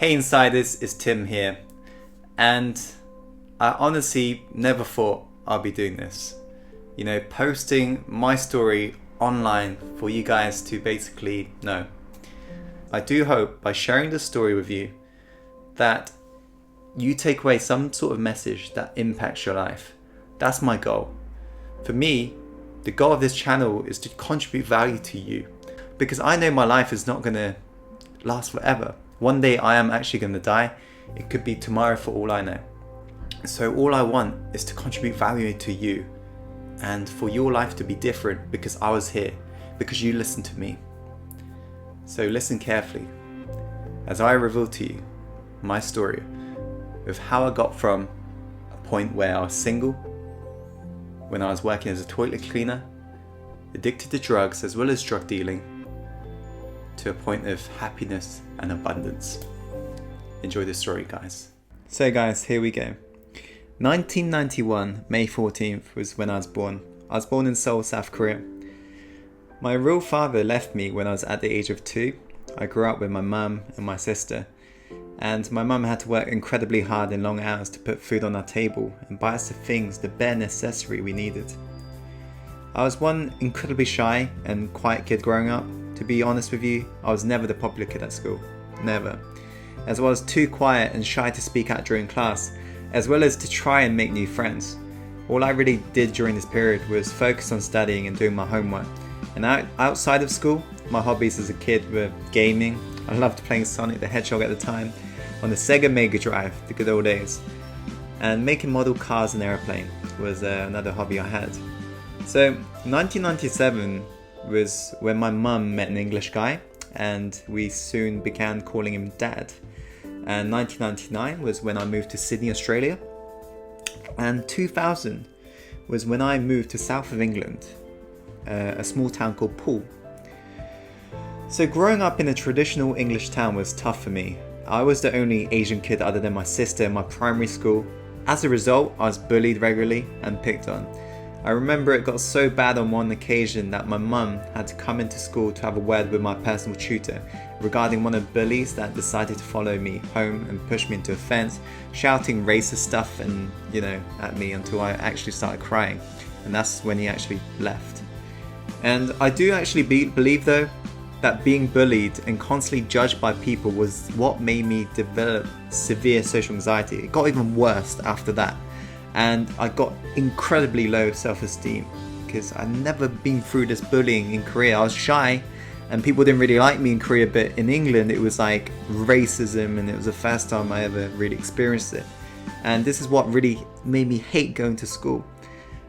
Hey Insiders, it's Tim here, and I honestly never thought I'd be doing this. Posting my story online for you guys to basically know. I do hope by sharing this story with you that you take away some sort of message that impacts your life. That's my goal. For me, the goal of this channel is to contribute value to you, because I know my life is not going to last forever. One day I am actually going to die. It could be tomorrow for all I know. So all I want is to contribute value to you and for your life to be different because I was here, because you listened to me. So listen carefully as I reveal to you my story of how I got from a point where I was single, when I was working as a toilet cleaner, addicted to drugs as well as drug dealing, to a point of happiness and abundance. Enjoy this story, guys. So guys, here we go. 1991, May 14th was when I was born. I was born in Seoul, South Korea. My real father left me when I was at the age of 2. I grew up with my mum and my sister, and my mum had to work incredibly hard and long hours to put food on our table and buy us the things, the bare necessary we needed. I was one incredibly shy and quiet kid growing up. To be honest with you, I was never the popular kid at school. Never. As I was too quiet and shy to speak out during class, as well as to try and make new friends. All I really did during this period was focus on studying and doing my homework. And outside of school, my hobbies as a kid were gaming. I loved playing Sonic the Hedgehog at the time on the Sega Mega Drive, the good old days. And making model cars and airplane was another hobby I had. So 1997 was when my mum met an English guy, and we soon began calling him Dad. And 1999 was when I moved to Sydney, Australia. And 2000 was when I moved to south of England, a small town called Poole. So growing up in a traditional English town was tough for me. I was the only Asian kid other than my sister in my primary school. As a result, I was bullied regularly and picked on. I remember it got so bad on one occasion that my mum had to come into school to have a word with my personal tutor regarding one of the bullies that decided to follow me home and push me into a fence, shouting racist stuff and at me until I actually started crying. And that's when he actually left. And I do actually believe though that being bullied and constantly judged by people was what made me develop severe social anxiety. It got even worse after that. And I got incredibly low self-esteem because I'd never been through this bullying in Korea. I was shy and people didn't really like me in Korea, but in England it was like racism, and it was the first time I ever really experienced it. And this is what really made me hate going to school.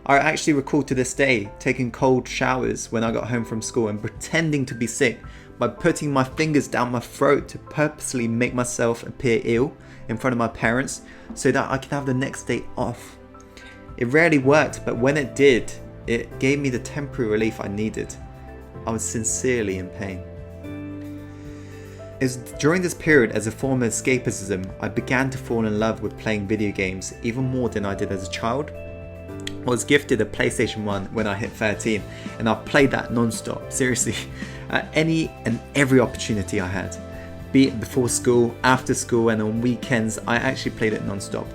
I actually recall to this day taking cold showers when I got home from school and pretending to be sick by putting my fingers down my throat to purposely make myself appear ill in front of my parents so that I could have the next day off. It rarely worked, but when it did, it gave me the temporary relief I needed. I was sincerely in pain. It was during this period, as a form of escapism, I began to fall in love with playing video games even more than I did as a child. I was gifted a PlayStation 1 when I hit 13, and I played that non-stop, seriously, at any and every opportunity I had. Be it before school, after school, and on weekends, I actually played it non-stop.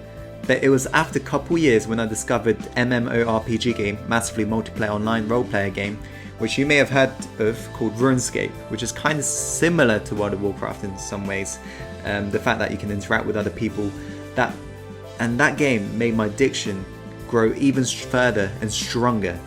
But it was after a couple years when I discovered MMORPG game, massively multiplayer online role-player game, which you may have heard of, called RuneScape, which is kind of similar to World of Warcraft in some ways. The fact that you can interact with other people, that game made my addiction grow even further and stronger,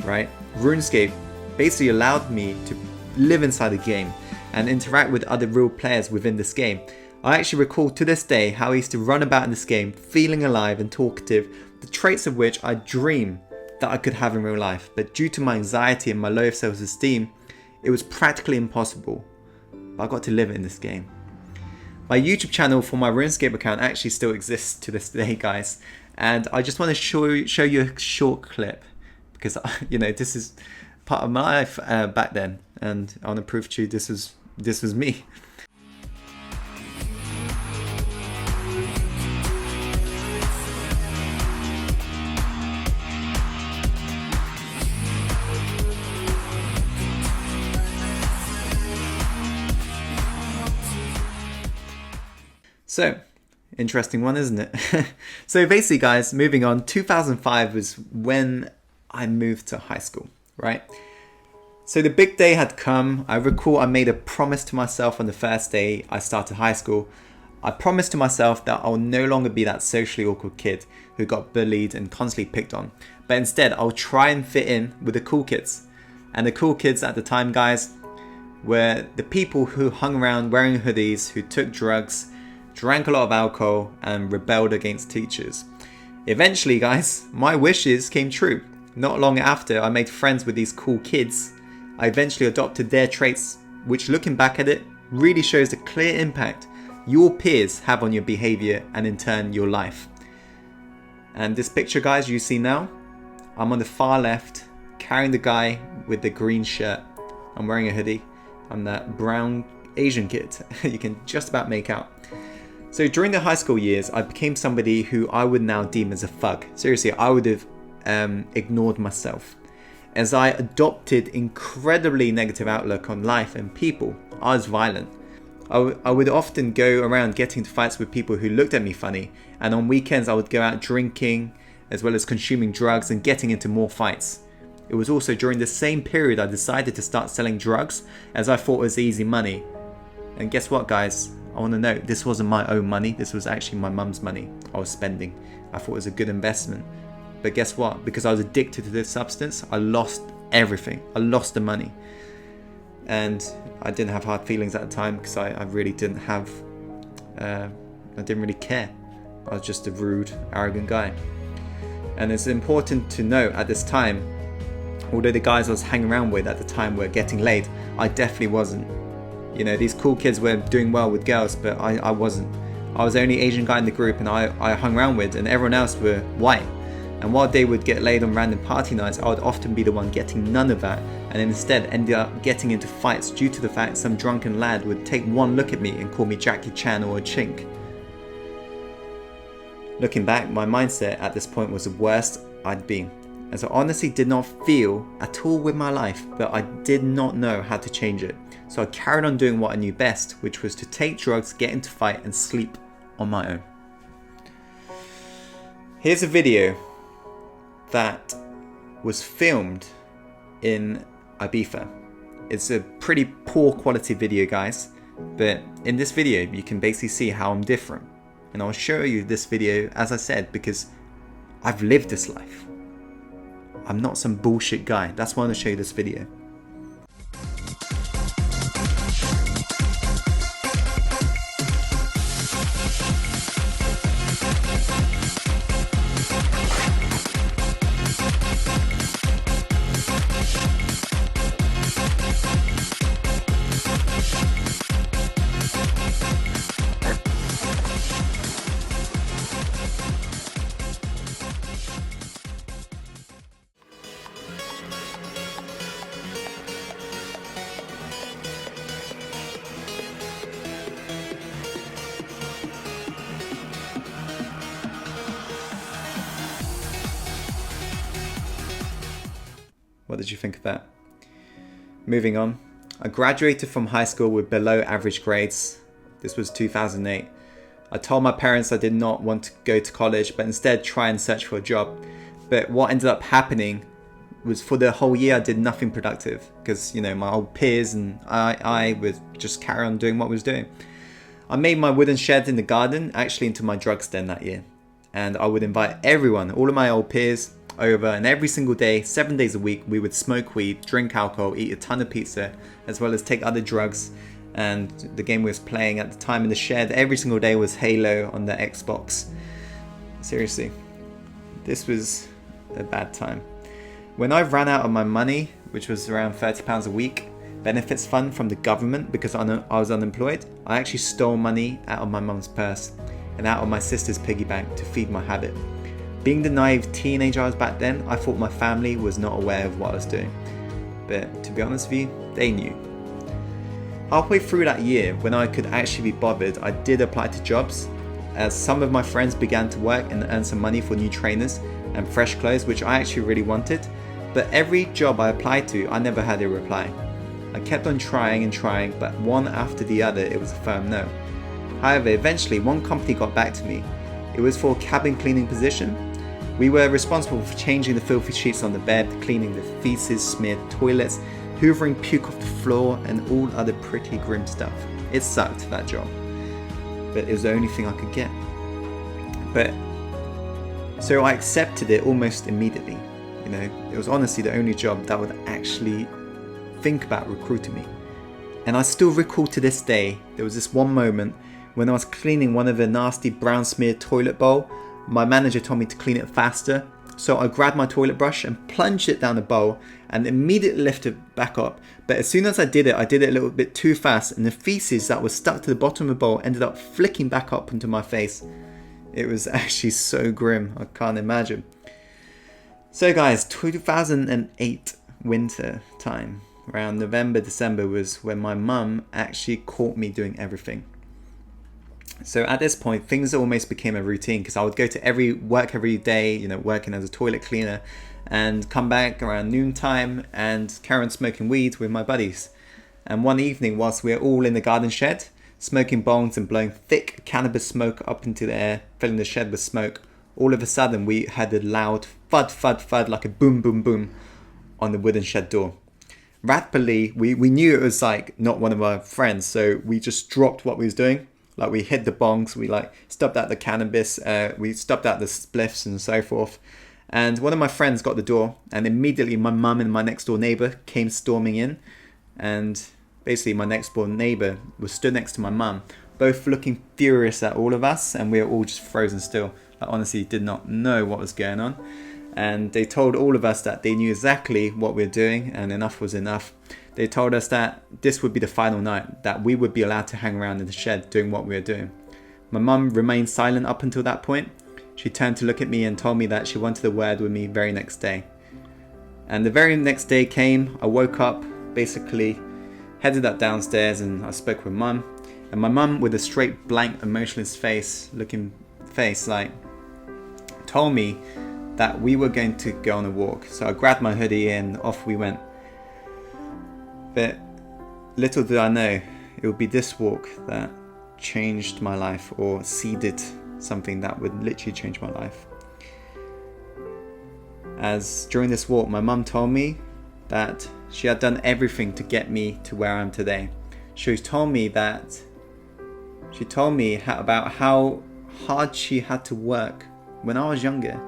right? RuneScape basically allowed me to live inside the game and interact with other real players within this game. I actually recall to this day how I used to run about in this game feeling alive and talkative, the traits of which I dream that I could have in real life, but due to my anxiety and my low self-esteem, it was practically impossible. But I got to live it in this game. My YouTube channel for my RuneScape account actually still exists to this day, guys, and I just want to show you a short clip because this is part of my life back then, and I want to prove to you this was me. So, interesting one, isn't it? So basically, guys, moving on, 2005 was when I moved to high school, right? So the big day had come. I recall I made a promise to myself on the first day I started high school. I promised to myself that I'll no longer be that socially awkward kid who got bullied and constantly picked on, but instead I'll try and fit in with the cool kids. And the cool kids at the time, guys, were the people who hung around wearing hoodies, who took drugs, drank a lot of alcohol, and rebelled against teachers. Eventually, guys, my wishes came true. Not long after I made friends with these cool kids, I eventually adopted their traits, which, looking back at it, really shows the clear impact your peers have on your behavior and in turn your life. And this picture, guys, you see now, I'm on the far left, carrying the guy with the green shirt. I'm wearing a hoodie. I'm that brown Asian kid you can just about make out. So during the high school years, I became somebody who I would now deem as a thug. Seriously, I would have ignored myself. As I adopted incredibly negative outlook on life and people, I was violent. I would often go around getting into fights with people who looked at me funny, and on weekends I would go out drinking as well as consuming drugs and getting into more fights. It was also during the same period I decided to start selling drugs, as I thought it was easy money. And guess what, guys? I want to know, this wasn't my own money, this was actually my mum's money I was spending. I thought it was a good investment. But guess what? Because I was addicted to this substance, I lost everything. I lost the money. And I didn't have hard feelings at the time because I really didn't have, I didn't really care. I was just a rude, arrogant guy. And it's important to note at this time, although the guys I was hanging around with at the time were getting laid, I definitely wasn't. You know, these cool kids were doing well with girls, but I wasn't. I was the only Asian guy in the group and I hung around with, and everyone else were white. And while they would get laid on random party nights, I would often be the one getting none of that, and instead ended up getting into fights due to the fact some drunken lad would take one look at me and call me Jackie Chan or a chink. Looking back, my mindset at this point was the worst I'd been, as I honestly did not feel at all with my life, but I did not know how to change it. So I carried on doing what I knew best, which was to take drugs, get into fight, and sleep on my own. Here's a video that was filmed in Ibiza. It's a pretty poor quality video, guys, but in this video you can basically see how I'm different. And I'll show you this video, as I said, because I've lived this life. I'm not some bullshit guy. That's why I'm going to show you this video. What did you think of that? Moving on. I graduated from high school with below average grades. This was 2008. I told my parents I did not want to go to college, but instead try and search for a job. But what ended up happening was for the whole year I did nothing productive because, you know, my old peers and I would just carry on doing what I was doing. I made my wooden shed in the garden actually into my drugs den that year. And I would invite everyone, all of my old peers, over, and every single day, 7 days a week, we would smoke weed, drink alcohol, eat a ton of pizza, as well as take other drugs. And the game we was playing at the time in the shed every single day was Halo on the Xbox. Seriously, this was a bad time. When I ran out of my money, which was around £30 a week, benefits fund from the government because I was unemployed, I actually stole money out of my mum's purse and out of my sister's piggy bank to feed my habit. Being the naive teenager I was back then, I thought my family was not aware of what I was doing. But to be honest with you, they knew. Halfway through that year, when I could actually be bothered, I did apply to jobs, as some of my friends began to work and earn some money for new trainers and fresh clothes, which I actually really wanted. But every job I applied to, I never had a reply. I kept on trying and trying, but one after the other, it was a firm no. However, eventually one company got back to me. It was for a cabin cleaning position. We were responsible for changing the filthy sheets on the bed, cleaning the feces smeared toilets, hoovering puke off the floor, and all other pretty grim stuff. It sucked, that job, but it was the only thing I could get. So I accepted it almost immediately. You know, it was honestly the only job that would actually think about recruiting me. And I still recall to this day, there was this one moment when I was cleaning one of the nasty brown smeared toilet bowl. My manager told me to clean it faster, so I grabbed my toilet brush and plunged it down the bowl and immediately lifted it back up. But as soon as I did it a little bit too fast, and the feces that was stuck to the bottom of the bowl ended up flicking back up into my face. It was actually so grim, I can't imagine. So guys, 2008 winter time, around November, December, was when my mum actually caught me doing everything. So at this point, things almost became a routine, because I would go to work every day, you know, working as a toilet cleaner, and come back around noontime and carry on smoking weed with my buddies. And one evening, whilst we were all in the garden shed, smoking bongs and blowing thick cannabis smoke up into the air, filling the shed with smoke, all of a sudden we had a loud thud, thud, thud, like a boom, boom, boom on the wooden shed door. Rapidly, we knew it was like not one of our friends, so we just dropped what we was doing. Like, we hid the bongs, we like stopped out the cannabis, we stopped out the spliffs and so forth. And one of my friends got the door, and immediately my mum and my next door neighbor came storming in. And basically my next door neighbor was stood next to my mum, both looking furious at all of us, and we were all just frozen still. I honestly did not know what was going on. And they told all of us that they knew exactly what we were doing, and enough was enough. They told us that this would be the final night, that we would be allowed to hang around in the shed doing what we were doing. My mum remained silent up until that point. She turned to look at me and told me that she wanted a word with me very next day. And the very next day came. I woke up, basically headed up downstairs, and I spoke with mum. And my mum, with a straight blank emotionless face, like, told me that we were going to go on a walk. So I grabbed my hoodie and off we went. But little did I know, it would be this walk that changed my life, or seeded something that would literally change my life. As during this walk, my mum told me that she had done everything to get me to where I am today. She told me about how hard she had to work when I was younger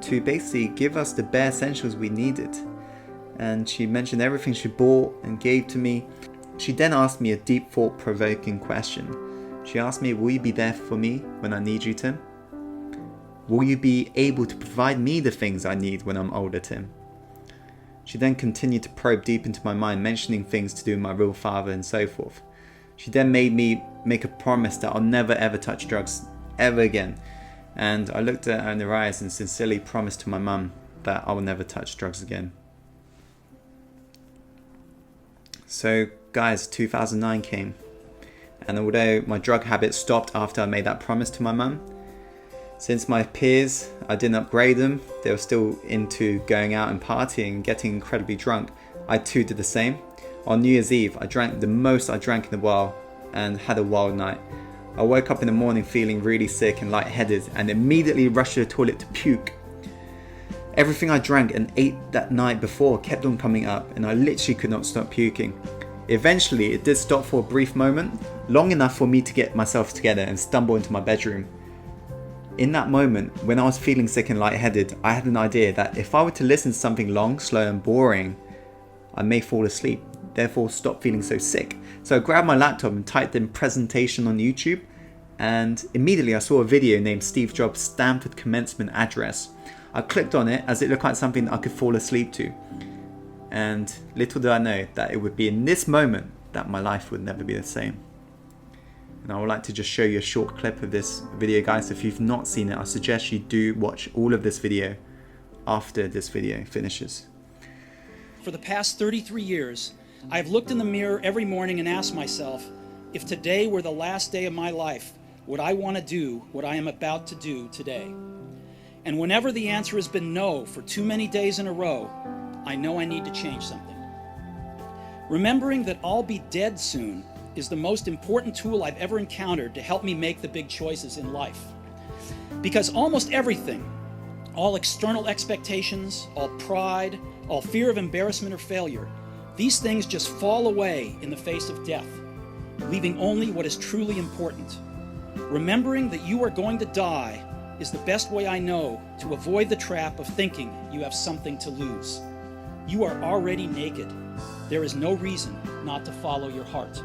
to basically give us the bare essentials we needed. And she mentioned everything she bought and gave to me. She then asked me a deep, thought-provoking question. She asked me, will you be there for me when I need you, Tim? Will you be able to provide me the things I need when I'm older, Tim? She then continued to probe deep into my mind, mentioning things to do with my real father and so forth. She then made me make a promise that I'll never ever touch drugs ever again. And I looked at her in her eyes and sincerely promised to my mum that I will never touch drugs again. So guys, 2009 came, and although my drug habit stopped after I made that promise to my mum, since my peers, I didn't upgrade them, they were still into going out and partying and getting incredibly drunk, I too did the same. On New Year's Eve, I drank the most I drank in a while and had a wild night. I woke up in the morning feeling really sick and lightheaded, and immediately rushed to the toilet to puke. Everything I drank and ate that night before kept on coming up, and I literally could not stop puking. Eventually, it did stop for a brief moment, long enough for me to get myself together and stumble into my bedroom. In that moment, when I was feeling sick and lightheaded, I had an idea that if I were to listen to something long, slow and boring, I may fall asleep, therefore stop feeling so sick. So I grabbed my laptop and typed in presentation on YouTube, and immediately I saw a video named Steve Jobs' Stanford Commencement Address. I clicked on it as it looked like something I could fall asleep to. And little did I know that it would be in this moment that my life would never be the same. And I would like to just show you a short clip of this video, guys. If you've not seen it, I suggest you do watch all of this video after this video finishes. For the past 33 years, I've looked in the mirror every morning and asked myself, if today were the last day of my life, would I want to do what I am about to do today? And whenever the answer has been no for too many days in a row, I know I need to change something. Remembering that I'll be dead soon is the most important tool I've ever encountered to help me make the big choices in life. Because almost everything, all external expectations, all pride, all fear of embarrassment or failure, these things just fall away in the face of death, leaving only what is truly important. Remembering that you are going to die is the best way I know to avoid the trap of thinking you have something to lose. You are already naked. There is no reason not to follow your heart.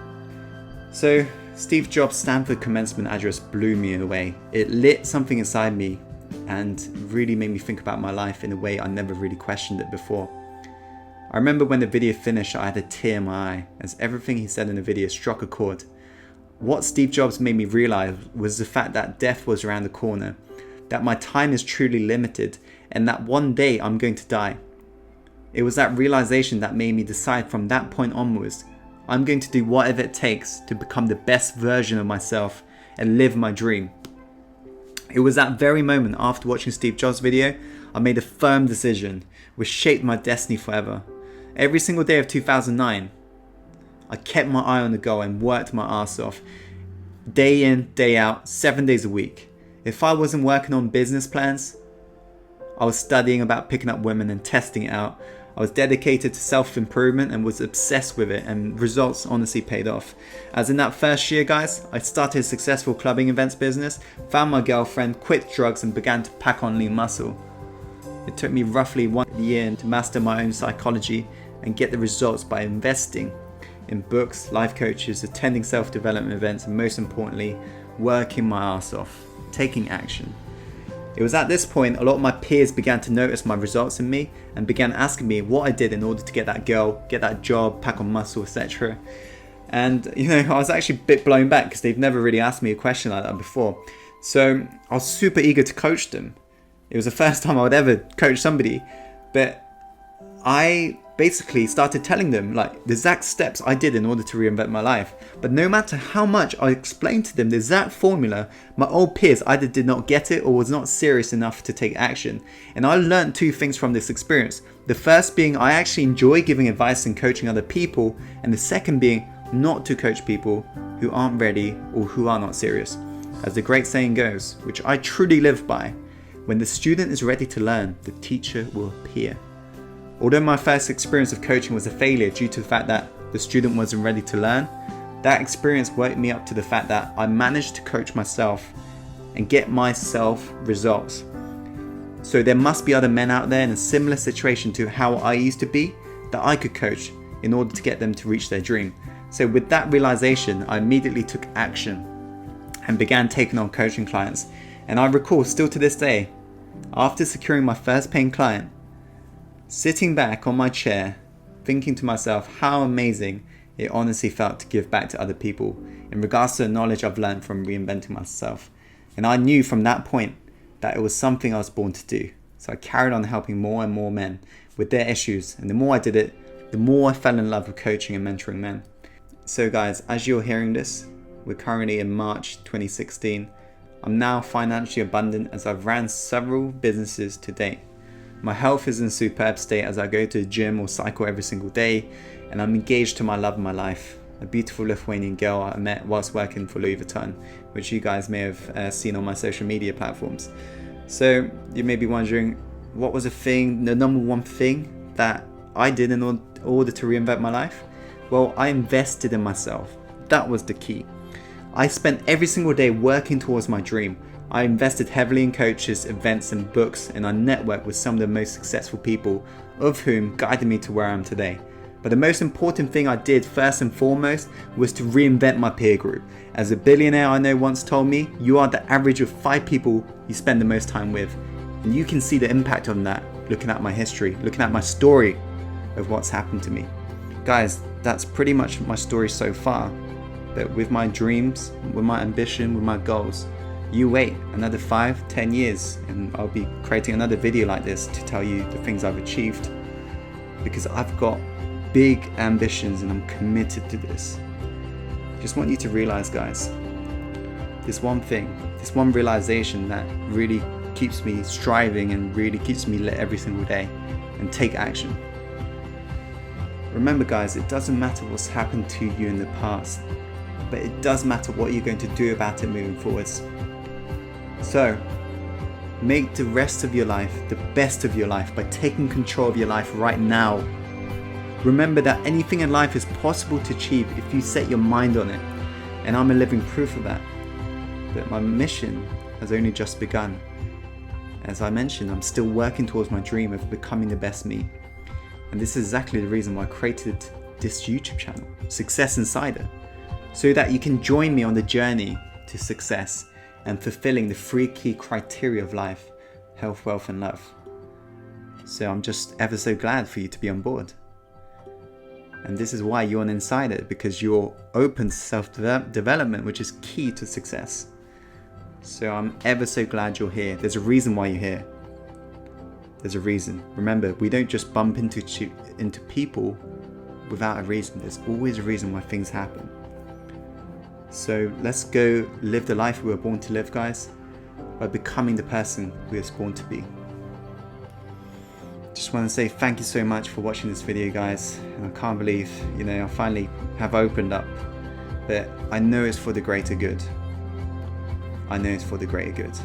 So, Steve Jobs' Stanford commencement address blew me away. It lit something inside me and really made me think about my life in a way I never really questioned it before. I remember when the video finished, I had a tear in my eye as everything he said in the video struck a chord. What Steve Jobs made me realize was the fact that death was around the corner, that my time is truly limited, and that one day I'm going to die. It was that realization that made me decide from that point onwards, I'm going to do whatever it takes to become the best version of myself and live my dream. It was that very moment after watching Steve Jobs' video, I made a firm decision which shaped my destiny forever. Every single day of 2009, I kept my eye on the goal and worked my ass off. Day in, day out, 7 days a week. If I wasn't working on business plans, I was studying about picking up women and testing it out. I was dedicated to self-improvement and was obsessed with it, and results honestly paid off. As in that first year, guys, I started a successful clubbing events business, found my girlfriend, quit drugs and began to pack on lean muscle. It took me roughly 1 year to master my own psychology and get the results by investing in books, life coaches, attending self-development events, and most importantly, working my ass off, taking action. It was at this point a lot of my peers began to notice my results in me and began asking me what I did in order to get that girl, get that job, pack on muscle, etc. And I was actually a bit blown back because they've never really asked me a question like that before. So I was super eager to coach them. It was the first time I would ever coach somebody, but I basically started telling them like the exact steps I did in order to reinvent my life. But no matter how much I explained to them the exact formula, my old peers either did not get it or was not serious enough to take action. And I learned two things from this experience. The first being I actually enjoy giving advice and coaching other people, and the second being not to coach people who aren't ready or who are not serious. As the great saying goes, which I truly live by, when the student is ready to learn, the teacher will appear. Although my first experience of coaching was a failure due to the fact that the student wasn't ready to learn, that experience woke me up to the fact that I managed to coach myself and get myself results. So there must be other men out there in a similar situation to how I used to be that I could coach in order to get them to reach their dream. So with that realization, I immediately took action and began taking on coaching clients. And I recall still to this day, after securing my first paying client, sitting back on my chair, thinking to myself how amazing it honestly felt to give back to other people in regards to the knowledge I've learned from reinventing myself. And I knew from that point that it was something I was born to do. So I carried on helping more and more men with their issues. And the more I did it, the more I fell in love with coaching and mentoring men. So guys, as you're hearing this, we're currently in March 2016. I'm now financially abundant as I've ran several businesses to date. My health is in a superb state as I go to the gym or cycle every single day, and I'm engaged to my love of my life, a beautiful Lithuanian girl I met whilst working for Louis Vuitton, which you guys may have seen on my social media platforms. So you may be wondering, what was the number one thing that I did in order to reinvent my life? Well, I invested in myself. That was the key. I spent every single day working towards my dream. I invested heavily in coaches, events and books, and I networked with some of the most successful people, of whom guided me to where I am today. But the most important thing I did first and foremost was to reinvent my peer group. As a billionaire I know once told me, you are the average of 5 people you spend the most time with. And you can see the impact on that looking at my history, looking at my story of what's happened to me. Guys, that's pretty much my story so far. But with my dreams, with my ambition, with my goals, you wait another 5-10 years and I'll be creating another video like this to tell you the things I've achieved, because I've got big ambitions and I'm committed to this. Just want you to realize, guys, this one thing, this one realization that really keeps me striving and really keeps me lit every single day, and take action. Remember guys, it doesn't matter what's happened to you in the past. but it does matter what you're going to do about it moving forwards. So, make the rest of your life the best of your life by taking control of your life right now. Remember that anything in life is possible to achieve if you set your mind on it, and I'm a living proof of that. But my mission has only just begun. As I mentioned, I'm still working towards my dream of becoming the best me. And this is exactly the reason why I created this YouTube channel, Success Insider, so that you can join me on the journey to success and fulfilling the 3 key criteria of life: health, wealth, and love. So I'm just ever so glad for you to be on board. And this is why you're an insider, because you're open to self-development, which is key to success. So I'm ever so glad you're here. There's a reason why you're here. There's a reason. Remember, we don't just bump into people without a reason. There's always a reason why things happen. So let's go live the life we were born to live, guys, by becoming the person we were born to be. Just want to say thank you so much for watching this video, guys. And I can't believe, I finally have opened up. But I know it's for the greater good. I know it's for the greater good.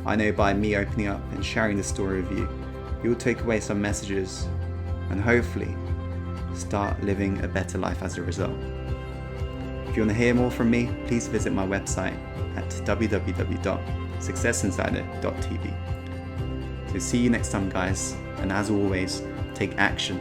I know by me opening up and sharing the story with you, you'll take away some messages and hopefully start living a better life as a result. If you want to hear more from me, please visit my website at www.successinsider.tv. So see you next time, guys, and as always, take action.